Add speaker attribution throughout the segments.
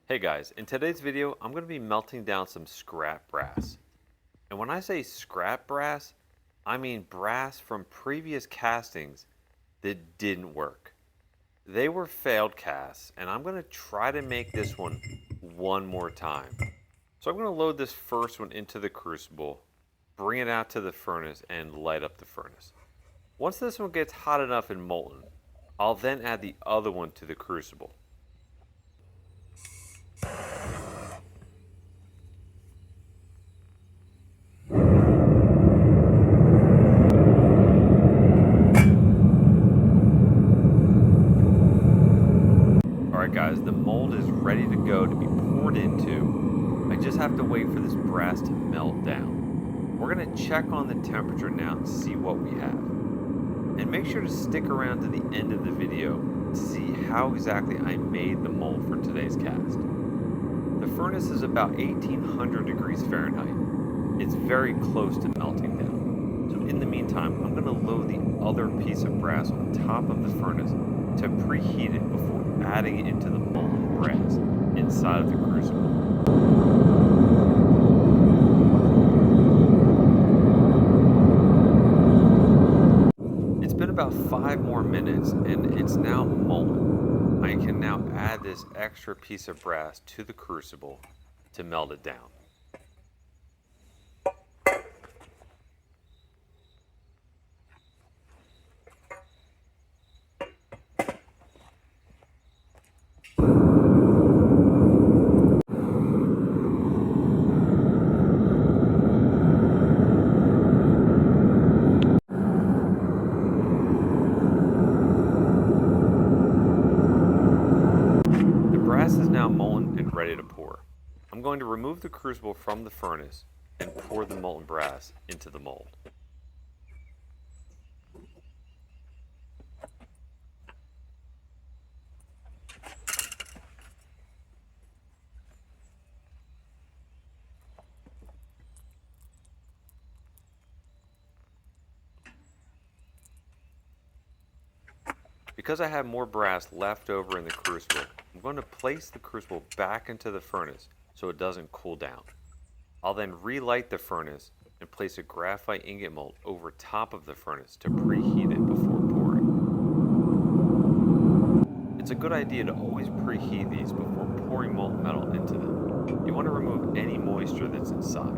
Speaker 1: Hey guys, in today's video, I'm going to be melting down some scrap brass. And when I say scrap brass, I mean brass from previous castings that didn't work. They were failed casts, and I'm going to try to make this one more time. So I'm going to load this first one into the crucible, bring it out to the furnace, and light up the furnace. Once this one gets hot enough and molten, I'll then add the other one to the crucible. Alright guys, the mold is ready to go to be poured into. I just have to wait for this brass to melt down. We're going to check on the temperature now and see what we have. And make sure to stick around to the end of the video to see how exactly I made the mold for today's cast. The furnace is about 1800 degrees Fahrenheit. It's very close to melting down. So in the meantime, I'm going to load the other piece of brass on top of the furnace to preheat it before adding it into the molten brass inside of the crucible. It's been about 5 more minutes and it's now molten. I can now add this extra piece of brass to the crucible to melt it down. The brass is now molten and ready to pour. I'm going to remove the crucible from the furnace and pour the molten brass into the mold. Because I have more brass left over in the crucible, I'm going to place the crucible back into the furnace so it doesn't cool down. I'll then relight the furnace and place a graphite ingot mold over top of the furnace to preheat it before pouring. It's a good idea to always preheat these before pouring molten metal into them. You want to remove any moisture that's inside.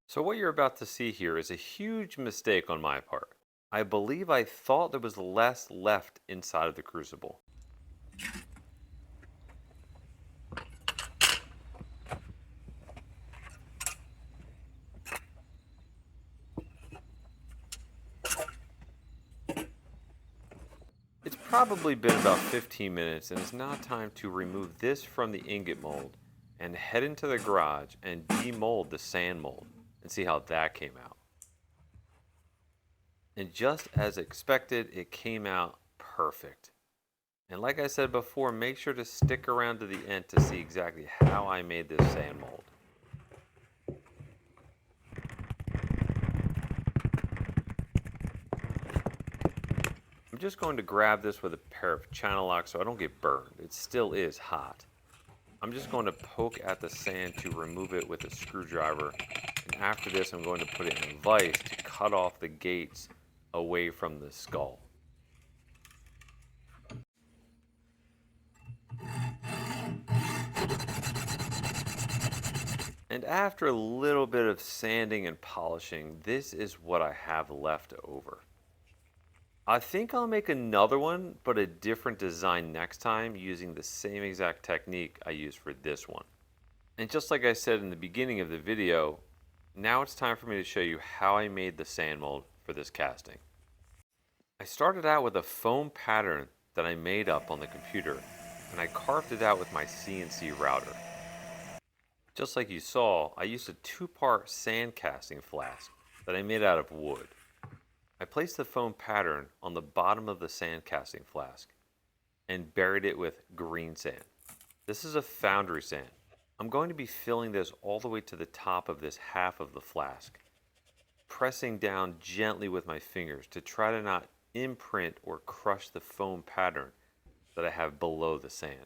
Speaker 1: So what you're about to see here is a huge mistake on my part. I believe I thought there was less left inside of the crucible. It's probably been about 15 minutes and it's now time to remove this from the ingot mold and head into the garage and demold the sand mold and see how that came out. And just as expected, it came out perfect. And like I said before, make sure to stick around to the end to see exactly how I made this sand mold. I'm just going to grab this with a pair of channel locks so I don't get burned. It still is hot. I'm just going to poke at the sand to remove it with a screwdriver. And after this, I'm going to put it in a vise to cut off the gates away from the skull. And after a little bit of sanding and polishing, this is what I have left over. I think I'll make another one, but a different design next time using the same exact technique I used for this one. And just like I said in the beginning of the video, now it's time for me to show you how I made the sand mold for this casting. I started out with a foam pattern that I made up on the computer, and I carved it out with my CNC router. Just like you saw, I used a 2-part sand casting flask that I made out of wood. I placed the foam pattern on the bottom of the sand casting flask and buried it with green sand. This is a foundry sand. I'm going to be filling this all the way to the top of this half of the flask, pressing down gently with my fingers to try to not imprint or crush the foam pattern that I have below the sand.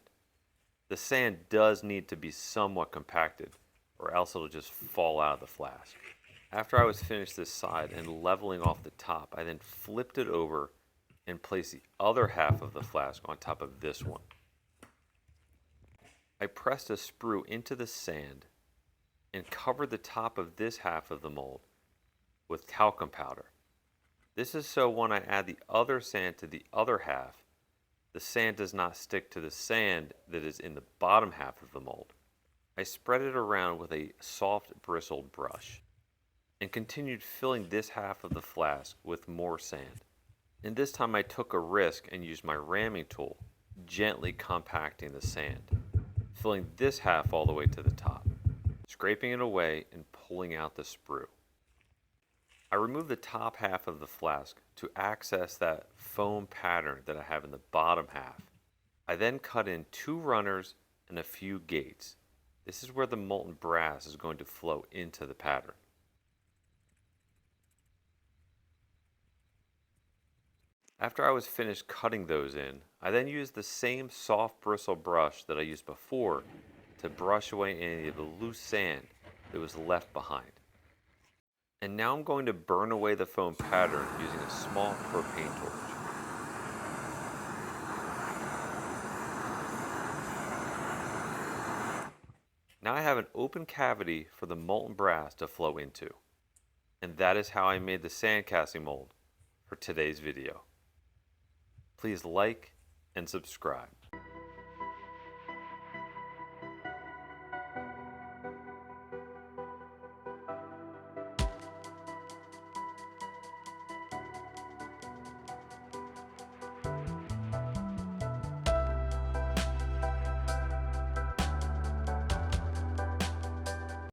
Speaker 1: The sand does need to be somewhat compacted, or else it'll just fall out of the flask. After I was finished this side and leveling off the top, I then flipped it over and placed the other half of the flask on top of this one. I pressed a sprue into the sand and covered the top of this half of the mold with talcum powder. This is so when I add the other sand to the other half, the sand does not stick to the sand that is in the bottom half of the mold. I spread it around with a soft bristled brush and continued filling this half of the flask with more sand. And this time I took a risk and used my ramming tool, gently compacting the sand, filling this half all the way to the top, scraping it away and pulling out the sprue. I removed the top half of the flask to access that foam pattern that I have in the bottom half. I then cut in 2 runners and a few gates. This is where the molten brass is going to flow into the pattern. After I was finished cutting those in, I then used the same soft bristle brush that I used before to brush away any of the loose sand that was left behind. And now I'm going to burn away the foam pattern using a small propane torch. Now I have an open cavity for the molten brass to flow into. And that is how I made the sand casting mold for today's video. Please like and subscribe.